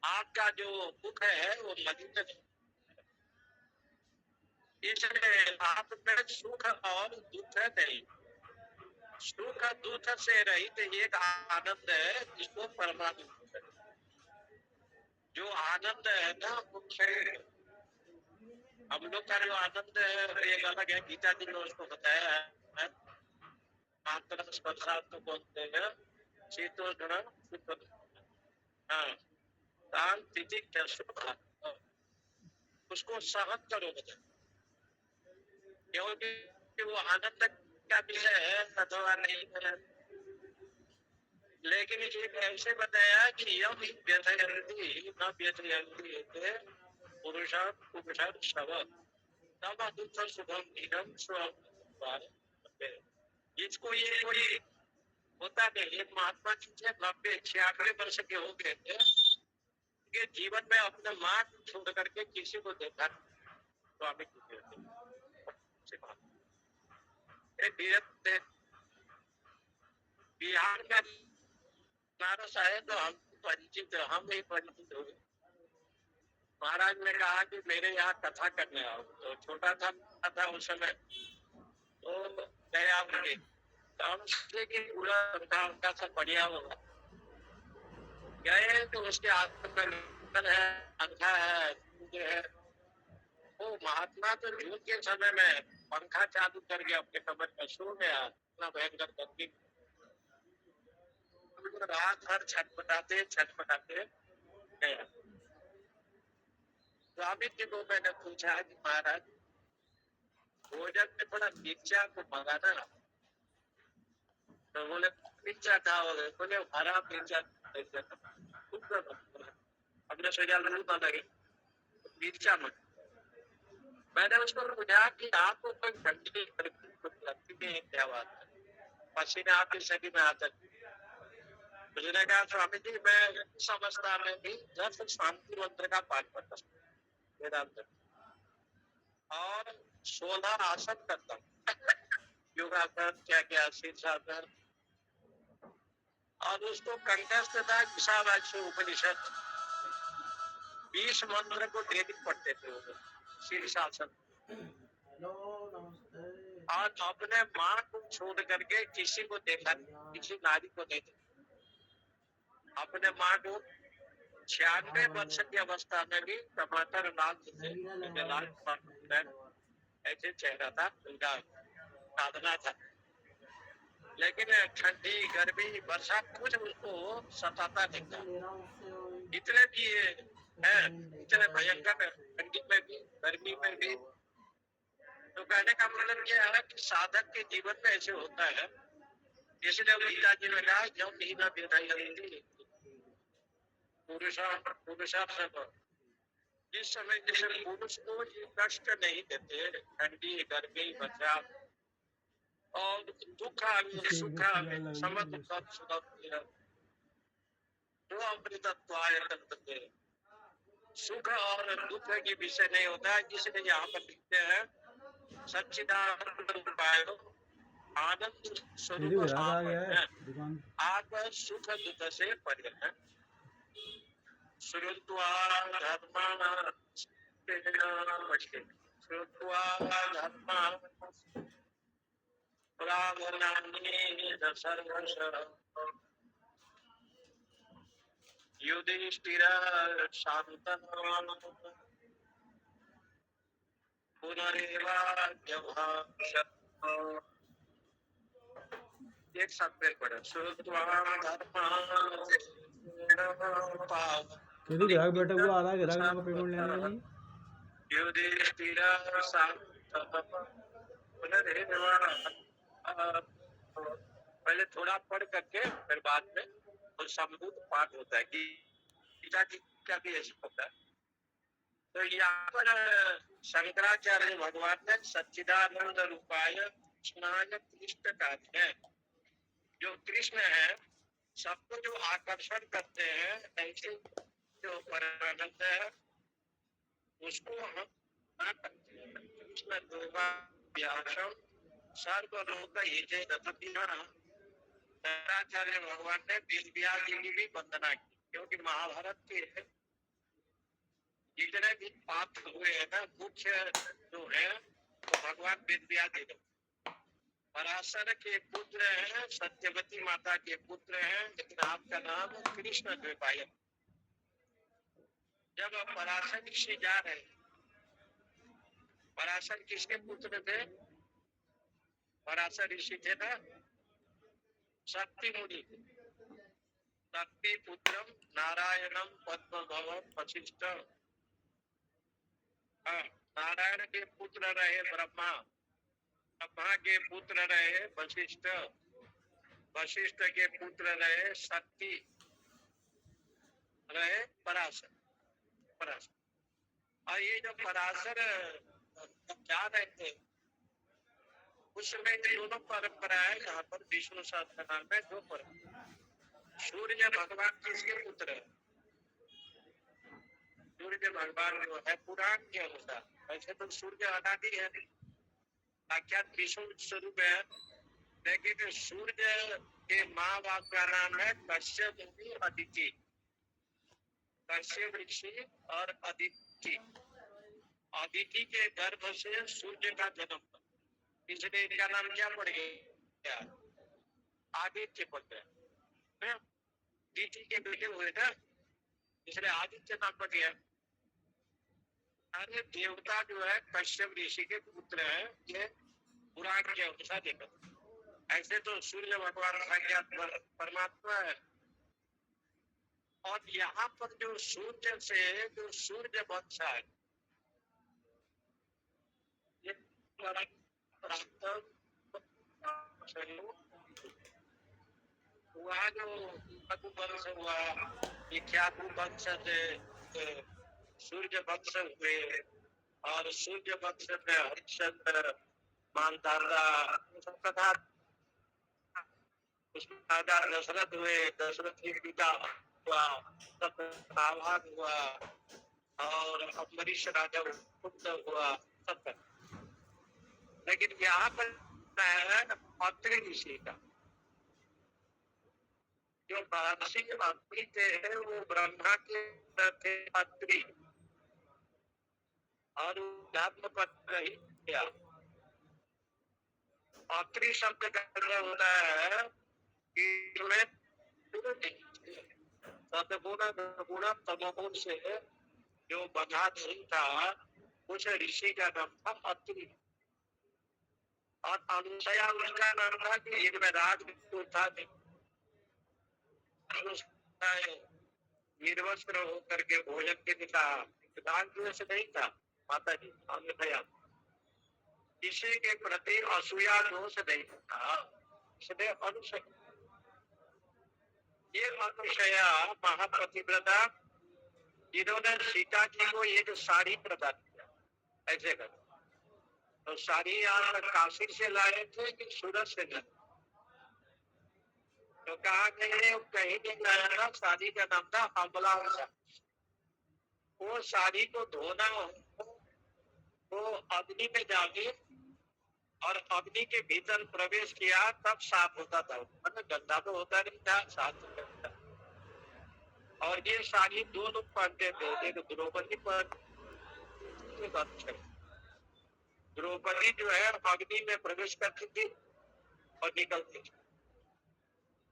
A: आपका जो मुख है वो मलिन है, इसलिए आप में सुख और दुख नहीं, सुख दुख से रहित एक आनंद है जिसको परमानंद, जो आनंद है ना मुझे हम लोग का जो आनंद है एक अलग है। गीता जी ने उसको बताया है, मात्र स्पर्शात को बोलते हैं शीतोष्ण सुख, हाँ शांति क्या सुख, उसको सहन करो बता, क्योंकि वो आनंद का विषय है अथवा नहीं है। लेकिन एक ऐसे बताया कि यम व्यथयन्ति न व्यथयन्ति पुरुषां पुरुषां शव तब दुख सुखम इदम स्वभाव। इसको ये कोई होता नहीं, एक महात्मा जी थे 90-96 वर्ष के हो गए थे, कि जीवन में अपने माँ को छोड़ करके किसी को देखा स्वामी जी बिहार में बनारस आए तो हम परिचित, हम ही परिचित हुए। महाराज ने कहा कि मेरे यहाँ कथा करने आओ, तो छोटा था उस समय, तो गया मुझे कि पूरा उनका सब बढ़िया होगा। गए तो उसके हाथ में है, पंखा है, वो महात्मा तो जून के समय में पंखा चालू करके अपने कमर में सो गया, इतना भयंकर गर्मी, रात भर छटपटाते गया। स्वामी जी को मैंने पूछा कि महाराज भोजन में थोड़ा मिर्चा को मंगाना, तो बोले मिर्चा खाओगे, बोले हरा मिर्चा, हमने सोचा लू ना लगे मिर्चा मत। मैंने उसको पूछा कि आपको कोई ठंडी लगती है क्या बात है, पसीने आपके शरीर में आता है। उसने कहा स्वामी जी मैं इस अवस्था में भी 10 शांति मंत्र का पाठ करता हूँ वेदांत और 16 आसन करता हूँ, योगासन क्या क्या शीर्षासन, और उसको कंठस्थ था ईशावास्य उपनिषद 20 मंत्र को डेली पढ़ते थे वो शीर्षासन, और अपने माँ को छोड़ करके किसी को देखा, किसी नारी को नहीं देखा। अपने माँ को 96 वर्ष की अवस्था में भी टमाटर लाल ऐसे चेहरा था उनका, साधना था, लेकिन ठंडी गर्मी वर्षा कुछ उसको सताता नहीं था। इतने भी है, इतने भयंकर ठंडी में भी गर्मी में भी। तो कहने का मतलब यह है कि साधक के जीवन में ऐसे होता है, इसलिए गीता जी ने कहा जब नहीं ना बेदाई पुरुषार्थ, जिस समय जैसे पुरुष को कष्ट नहीं देते, ठंडी गर्मी वर्षा और दुख सुख समझ तो अमृतत्वाय तत्ते, सुख और दुख की विषय नहीं होता है। जिसने यहाँ पर लिखते हैं सच्चिदानंद उपाय आनंद स्वरूप आप सुख दुख से परे हैं। श्रुत्वा धर्मान् श्रुत्वा धर्मान् प्रावनानि सर्वशः युधिष्ठिर शान्तनु पुनरेवाभ्यभाष। एक साथ में पढ़ो, श्रुत्वा धर्मान्
B: यदि ग्राहक बैठा हुआ आ रहा है, ग्राहक को पेमेंट लेने के लिए
A: युधिष्ठिर शान्तनु बोले रे पहले थोड़ा पढ़ करके फिर बाद में तो संबूत पाठ होता है कि गीता जी का भी ऐसा होता है। तो यहाँ पर शंकराचार्य भगवान ने सच्चिदानंद रूपाय कृष्णाय कृष्ण कहते हैं। जो कृष्ण है सबको जो आकर्षण करते हैं, ऐसे जो परमानंद है उसको हम कृष्ण व्यासम सर्वलोक हिते दत्तिना। शंकराचार्य भगवान ने वेद व्यास जी की भी वंदना की, क्योंकि महाभारत के जितने भी पात्र हुए हैं ना, मुख्य जो है वो भगवान वेद व्यास जी। पराशर के पुत्र हैं, सत्यवती माता के पुत्र हैं, लेकिन आपका नाम कृष्ण द्वैपायन। जब पराशर ऋषि जा रहे, पराशर किसके पुत्र थे? पराशर ऋषि थे ना शक्ति मुनि। शक्ति पुत्रम नारायणम पद्मभवम वशिष्ठ। नारायण के पुत्र रहे ब्रह्मा, ब्रह्मा के पुत्र रहे वशिष्ठ, वशिष्ठ के पुत्र रहे शक्ति, रहे पराशर। पराशर और ये जो पराशर जा रहे थे उसमें दोनों परंपराएं यहाँ पर विष्णु सहस्त्रनाम में दो परंपरा। सूर्य भगवान किसके पुत्र है? सूर्य भगवान जो है पुराण के अनुसार, वैसे तो सूर्य अनादि है, साक्षात विष्णु स्वरूप है, लेकिन सूर्य के माँ बाप का नाम है कश्यप मुनि अदिति। कश्यप ऋषि और अदिति, अदिति के गर्भ से सूर्य का जन्म, इसलिए इनका नाम क्या पड़ गया? आदित्य पड़ गया। अदिति के बेटे हुए ना, इसलिए आदित्य नाम पड़ गया। अरे देवता जो है कश्यप ऋषि के पुत्र है, ये पुराण के अनुसार देखा। ऐसे तो सूर्य भगवान साक्षात परमात्मा है। और यहाँ पर जो सूर्य से जो सूर्य वंश है, ये हुआ जो वंश हुआ, इक्याकु वंश से सूर्य वंश हुए, और सूर्य वंश में हरिश्चंद्र, मानधाता सबका था। उसमें राजा दशरथ हुए, दशरथ के पिता हुआ, आभाग हुआ, और अम्बरीश राजा पुत्र हुआ, सबका। लेकिन यहाँ पर अत्रि ऋषि का जो महर्षि अत्रि थे वो ब्रह्मा के थे अत्रि, और धर्म पत्र ही किया। अत्रि शब्द का मतलब होता है कि इसमें सतगुण तमोगुण से जो बंधा नहीं था, उस ऋषि का नाम था अत्रि। और अनुसया उसका नाम था कि एक में राज था, निर्वस्त्र होकर के भोजन के पिता, से नहीं था माता जी। अनुसया किसी के प्रति असूया दोष नहीं था, इसलिए अनुसया। ये अनुसया महापतिव्रता, जिन्होंने सीता जी को एक साड़ी प्रदान किया, ऐसे कर। तो साड़ी यहाँ काशी से लाए थे कि सूरत से लाए? तो कहा कहीं नहीं लाया था। शादी का नाम था अमला। वो साड़ी को धोना हो तो अग्नि में जाके और अग्नि के भीतर प्रवेश किया तब साफ होता था, मतलब गंदा तो होता नहीं था, साफ होता। और ये साड़ी दो लोग पहनते थे, एक द्रौपदी पहनते। द्रौपदी जो है अग्नि में प्रवेश करती थी और निकलती थी,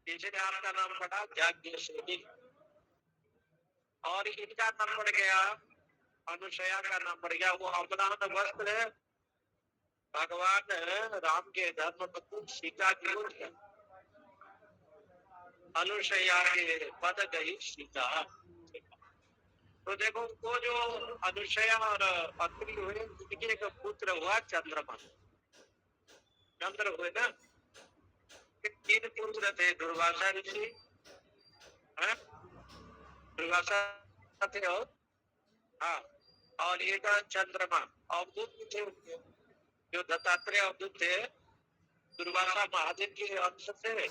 A: इसलिए आपका नाम पड़ा याज्ञसेनी। और इनका नाम पड़ गया, अनुसया का नाम पड़ गया। वो अमलान वस्त्र भगवान राम के धर्मपत्नी सीता जी को दिया। अनुसया के पद गई सीता। तो देखो वो जो अनुसया और अत्रि हुए, उनके एक पुत्र हुआ चंद्रमा। चंद्र हुए ना, तीन पुत्र थे दुर्वासा ऋषि, हाँ? दुर्वासा थे और हाँ, और एक चंद्रमा, अवधूत थे उनके, जो दत्तात्रेय अवधूत थे, दुर्वासा महादेव के अंश थे,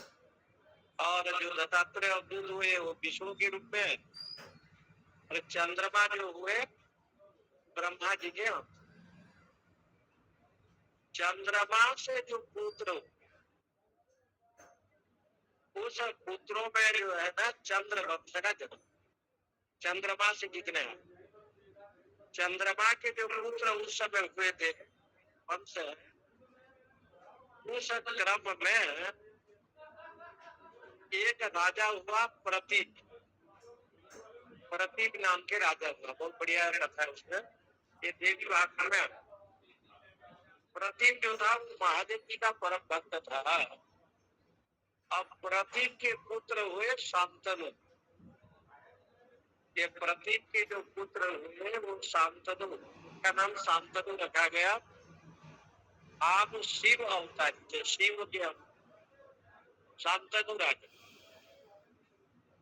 A: और जो दत्तात्रेय अवधूत हुए वो विष्णु के रूप में, और चंद्रमा जो हुए ब्रह्मा जी के अंश। चंद्रमा से जो पुत्र, उस पुत्रों में जो है ना चंद्र वंश का जन्म, चंद्रमा से जितने हैं, चंद्रमा के जो पुत्र उस समय हुए थे वंश, उस क्रम में एक राजा हुआ प्रतीक, प्रतीक नाम के राजा हुआ, बहुत बढ़िया कथा है उसमें, ये देवी भाषा में। प्रतीक जो था महादेव जी का परम भक्त था। अब प्रतीक के पुत्र हुए शांतनु, ये प्रतीक के जो पुत्र हुए वो शांतनु, का नाम शांतनु रखा गया। आप शिव अवतारी थे, शिव के शांतनु राजा,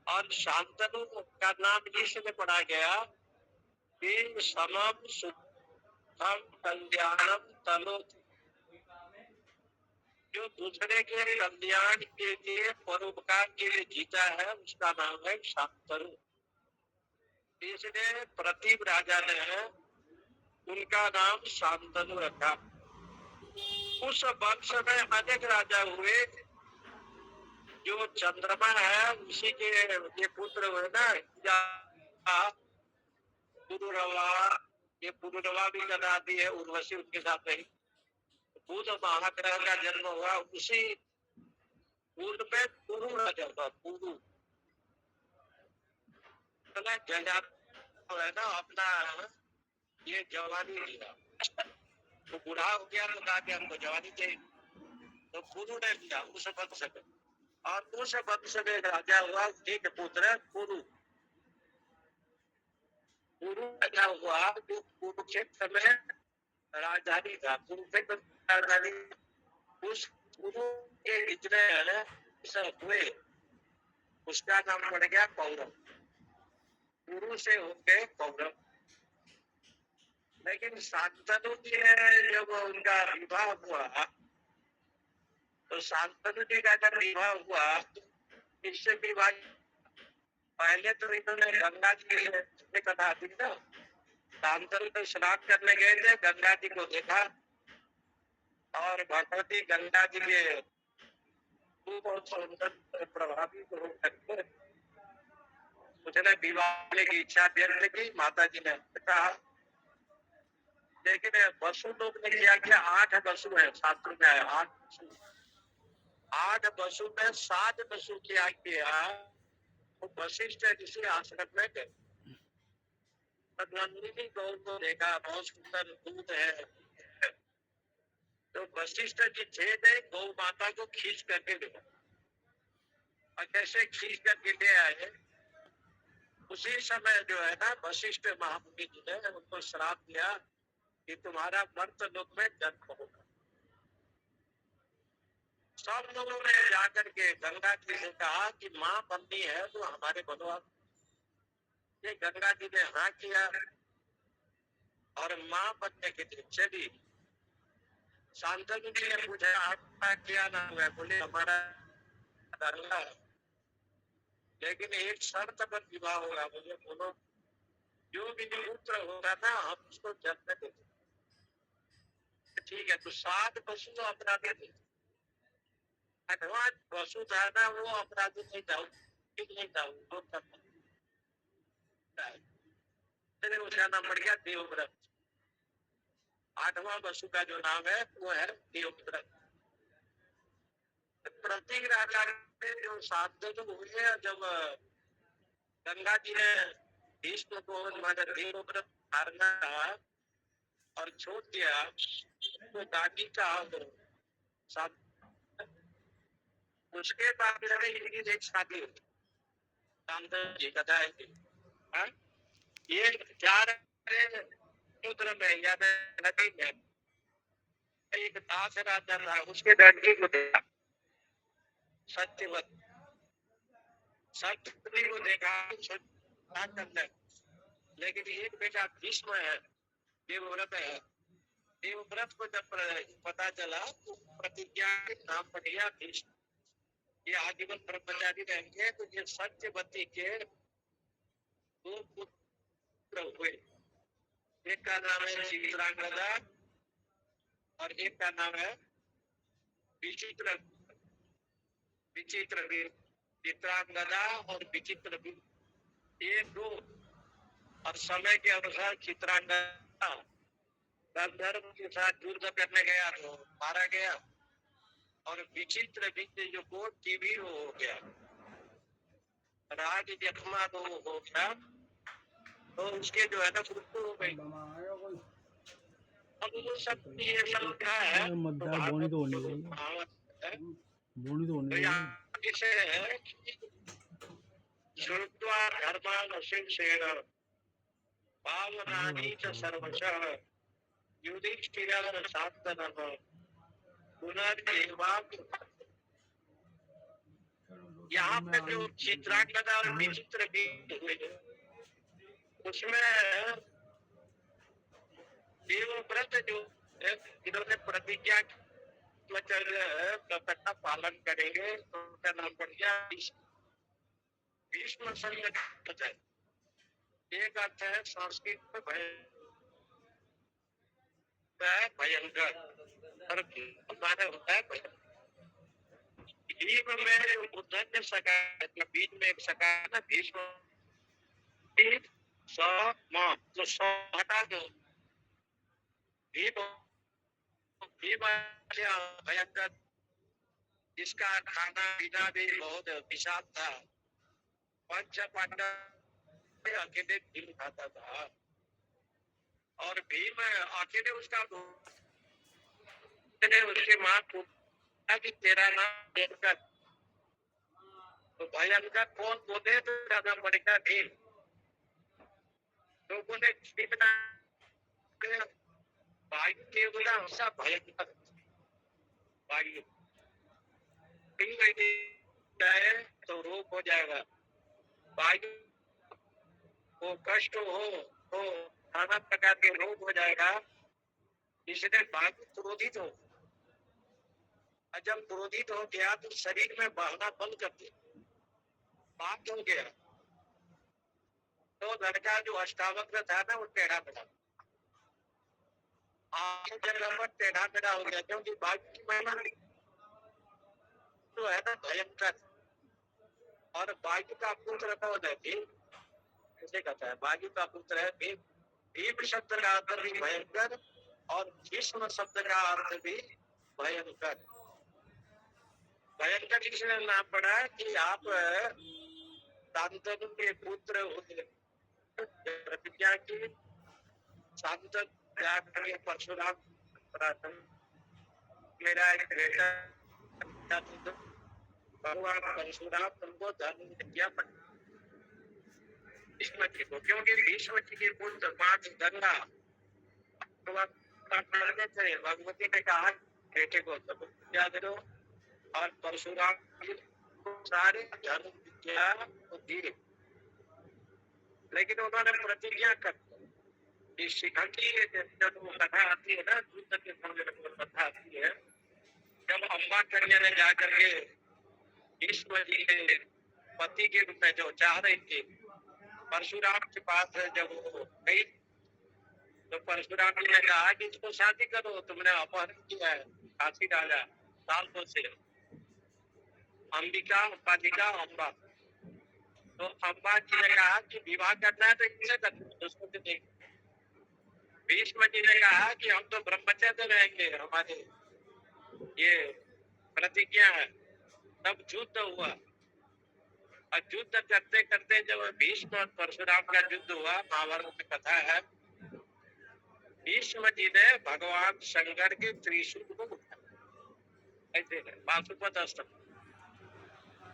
A: और शांतनु का नाम इसलिए पड़ा गया कि समम सुखम कल्याणम तनोति, जो दूसरे के कल्याण के लिए परोपकार के लिए जीता है उसका नाम है शांतनु। इसलिए प्रतीक राजा ने उनका नाम शांतनु रखा। उस वंश में अनेक राजा हुए, जो चंद्रमा है उसी के ये पुत्र हुए ना, पुरुरवा, ये पुरुरवा भी गदादी है, उर्वशी उनके साथ रही। बुध महाग्रह का जन्म हुआ उसी बुध में, पुरु राजा हुआ, पुरु है ना अपना, ये जवानी लिया, वो बूढ़ा हो गया तो कहा कि हमको जवानी चाहिए, तो पुरु ने लिया उस वंश में, और उस वंश में राजा हुआ एक पुत्र पुरु। पुरु राजा हुआ जो कुरुक्षेत्र में राजधानी था, कुरुक्षेत्र राजधानी, उस पुरु के जितने हुए उसका नाम पड़ गया कौरव, पुरु से होके कौरव। लेकिन शांतनु जी ने जब उनका विवाह हुआ, तो शांतनु जी का जब विवाह हुआ, इससे विवाह पहले तो इन्होंने गंगा जी से कथा थी ना, शांतनु तो स्नान करने गए थे, गंगा जी को देखा, और भगवती गंगा जी के रूप और सौंदर्य प्रभावित हो करके उसने विवाह की इच्छा व्यक्त की, माता जी ने कहा। लेकिन वसु लोग ने किया कि 8 वसु है, शास्त्र में है 8 वसु, 8 वसु में 7 वसु क्या किया, वो वशिष्ठ ऋषि आश्रम में गए, नंदिनी गौ को देखा, बहुत सुंदर दूध है, तो वशिष्ठ जी थे गौ माता को खींच करके ले, और कैसे खींच करके ले आए, उसी समय जो है ना वशिष्ठ महामुनि जी ने उनको श्राप दिया कि तुम्हारा मर्त लोक में जन्म होगा। सब लोगों ने जाकर के गंगा जी से कहा कि माँ बननी है तो हमारे बनो। ये गंगा जी ने हाँ किया, और माँ बनने के लिए चली। शांतनु जी ने पूछा आपका क्या नाम है, बोले हमारा गंगा है, लेकिन एक शर्त पर विवाह होगा, मुझे बोलो जो भी पुत्र होगा ना हम उसको जन्म देते। ठीक है, तो 7 पशु तो अपराधी थे, 8वां पशु था ना वो अपराधी नहीं था, ठीक नहीं था, वो उसका नाम पड़ गया देवव्रत। 8वां पशु का जो नाम है वो है देवव्रत। प्रतीक राजा के जो शांतनु हुए, जब गंगा जी ने भीष्म को देवव्रत मारना और छोड़ दिया, तो दादी का उसके बाद इनकी एक शादी हुई, शांतनु जी कथा है हाँ? ये 4 समुद्र में या नदी में एक दास राजा था, उसके लड़की को देखा, सत्यवती। सत्यवती को देखा, क्या करता है, लेकिन एक बेटा भीष्म है, देवव्रत है। देवव्रत को जब पता चला तो प्रतिज्ञा के नाम पड़ गया भीष्म, ये आजीवन ब्रह्मचारी रहेंगे। तो ये सत्यवती के दो पुत्र हुए, एक का नाम है चित्रांगदा और एक का नाम है विचित्र विचित्र चित्रांगदा और विचित्र, ये दो। और समय के अनुसार चित्रांगदा गंधर्व के साथ युद्ध करने गया तो मारा गया, और विचित्र विद्य जो को टीवी हो गया, राज जख्मा तो हो गया, तो उसके जो है ना मृत्यु हो गई। अब वो सब ये सब क्या है, तो
B: मद्दार बोनी तो होनी चाहिए, बोनी तो होनी
A: तो
B: चाहिए।
A: यहाँ किसे है श्रुत्वा धर्मान शिवसेन पावनानि च सर्वशः युधिष्ठिरः शान्तनः पुनर्देवात्। यहाँ पे जो चित्रांगदा और विचित्र गीत हुए, उसमें देवव्रत जो इन्होंने प्रतिज्ञा का पालन करेंगे, तो उनका नाम पड़ गया भीष्म संघ। एक अर्थ है संस्कृत में भयंकर, और माने होता है भीम में उद्धन्य सका, बीच में एक सका ना भीष्म, तो हटा दो भीम, भीम भयंकर, जिसका खाना पीना भी बहुत विषाद था। पंच पांडव अकेले भीम खाता था, और भीम अकेले उसका उसके माँ को कि तेरा नाम भयंकर, तो भयंकर कौन बोले तो ज्यादा पड़ेगा भीम। लोगों ने वायु के बोला हमेशा भयंकर, वायु जाए तो रोग हो जाएगा, वायु को कष्ट हो तो नाना प्रकार के रोग हो जाएगा, इसलिए वायु क्रोधित हो, और जब क्रोधित हो गया तो शरीर में बहना बंद कर दिया, बात हो गया। तो लड़का जो अष्टावक्र था ना, वो टेढ़ा मेढ़ा जगह पर टेढ़ा मेढ़ा हो गया, क्योंकि वायु की महिमा तो है ना भयंकर। और वायु का पुत्र कौन है? भीम। ऐसे कहता है वायु का पुत्र है भीम। भीम शब्द का अर्थ भी भयंकर, और भीष्म शब्द का अर्थ भी भयंकर। भयंकर इसलिए नाम पड़ा कि आप शांतनु के पुत्र होते, प्रतिज्ञा की शांतनु परशुराम, मेरा एक बेटा भगवान परशुराम तुमको धर्म दिया भीष्म जी को, क्योंकि भीष्म जी के पुत्र पांच गंगा थे। भगवती ने कहा बेटे को सब विद्या दो, और परशुराम सारे धर्म विद्या दी, लेकिन उन्होंने प्रतिज्ञा कर दी। शिखंडी जब वो कथा आती है ना, युद्ध के समय कथा आती है, जब अम्बा कन्या ने जाकर के भीष्म जी के पति के रूप में जो चाह रही थी परशुराम के पास, जब वो गई तो परशुराम जी ने कहा कि इसको शादी करो, तुमने अपहरण किया है काशी राजा सालों से, अंबिका उपाधिका अम्बा। तो अम्बा जी ने कहा कि विवाह करना है तो इनसे करना, उसको तो देख। भीष्म जी ने कहा कि हम तो ब्रह्मचर्य रहेंगे, हमारे ये प्रतिज्ञा है। तब युद्ध हुआ, और युद्ध करते करते जब भीष्म और परशुराम का युद्ध हुआ, महाभारत में कथा है, भीष्म जी ने भगवान शंकर के त्रिशूल को उठाया, ऐसे पाशुपत अस्त्र।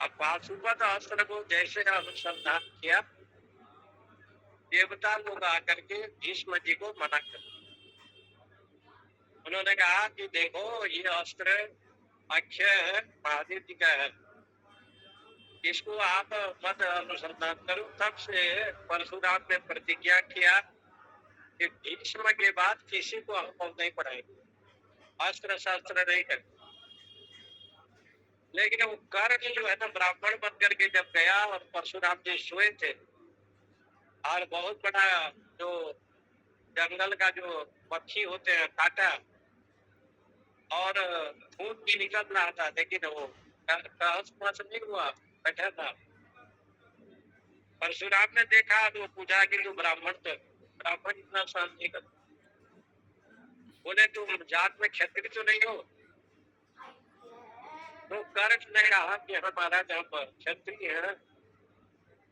A: अब पाशुपत अस्त्र को जैसे अनुसंधान किया, देवता लोग आकर के भीष्म जी को मना कर, उन्होंने कहा कि देखो ये अस्त्र अक्षय महादेव जी का है, इसको आप मत अनुसंधान करो। तब से परशुराम ने प्रतिज्ञा किया कि भीष्म के बाद किसी को हम नहीं पढ़ाएंगे, अस्त्र शास्त्र नहीं करेंगे। लेकिन वो कर्ण जो है ना, ब्राह्मण बन करके जब गया और परशुराम जी सोए थे और बहुत बड़ा जो जंगल का जो पक्षी होते हैं काटा और खून भी निकल रहा था, लेकिन वो कहस नहीं हुआ, बैठा था। परशुराम ने देखा तो पूछा कि तू ब्राह्मण तो ब्राह्मण इतना सहन नहीं कर, बोले तुम जात में क्षत्रिय तो नहीं हो? तो कर्ण ने कहा कि हमारा जब क्षत्रिय है,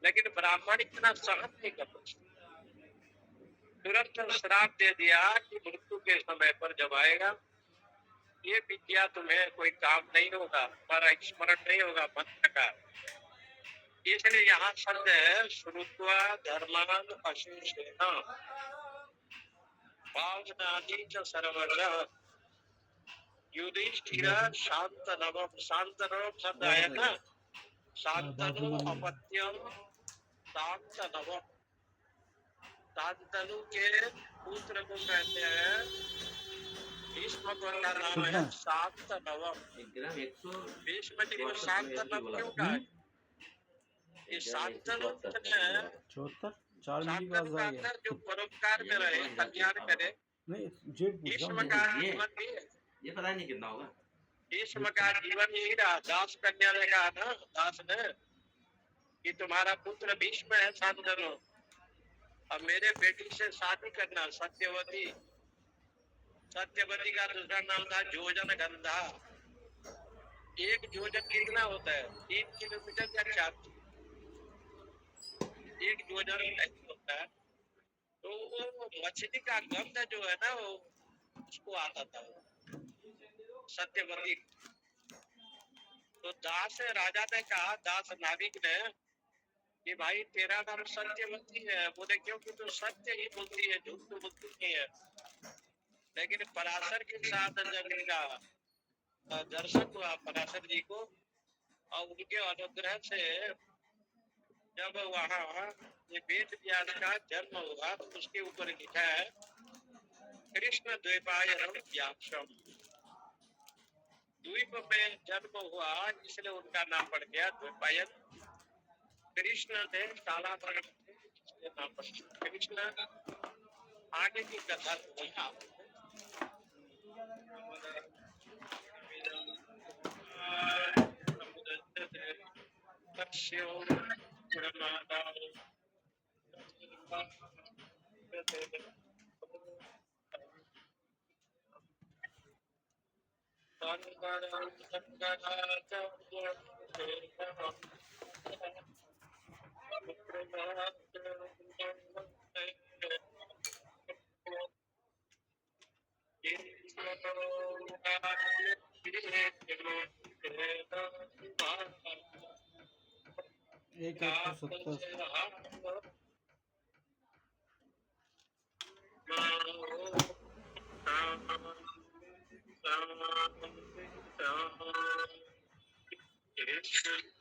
A: लेकिन ब्राह्मण इतना सहन नहीं कर सकते। तुरंत श्राप दे दिया कि मृत्यु के समय पर जब आएगा ये विद्या तुम्हें कोई काम नहीं होगा, तुम्हारा स्मरण नहीं होगा मंत्र का। इसलिए यहाँ शब्द है श्रुत्वा धर्मान अशेषेण भावनादि च सर्वशः युधिष्ठिर शांतनवम। शांतनवम शब्द है ना, शांतनु अपत्यम शांतनवम। शांतनु के पुत्र को कहते हैं, भीष्म का नाम है शांतनवम। भीष्म जी को शांतनव क्यों कहा? ये शांतनु ने
B: 74 4 मिली का
A: शांतनु का अंदर जो परोपकार में रहे, कल्याण करे।
B: नहीं जे पूछ रहा
A: भीष्म
B: हूँ
A: का जीवन भी है,
C: ये पता नहीं कितना होगा।
A: भीष्म का जीवन यही रहा। दास कन्या ने कहा ना, दास ने, कि तुम्हारा पुत्र भीष्म है शांतनु, अब मेरे बेटी से शादी करना। सत्यवती, सत्यवती का दूसरा नाम था जोजन गंधा। एक जोजन कितना होता है? 3 किलोमीटर या 4, एक जोजन होता है। तो वो मछली का गंध जो है ना, वो उसको आता था सत्यवती। तो दास राजा ने कहा, दास नाविक ने, कि भाई तेरा नाम सत्यवती है। बोले क्योंकि तू सत्य ही बोलती है, झूठ तो बोलती नहीं है। लेकिन पराशर के साथ जब इनका दर्शन हुआ पराशर जी को, और उनके अनुग्रह से जब वहाँ ये वेद व्यास का जन्म हुआ, तो उसके ऊपर लिखा है कृष्ण द्वैपायन व्यासम। द्वीप में जन्म हुआ, इसलिए उनका नाम पड़ गया द्वैपायन। कृष्ण ने काला नाम पड़ गया कृष्ण। आगे की कथा नहीं
B: एक 170
A: Yes.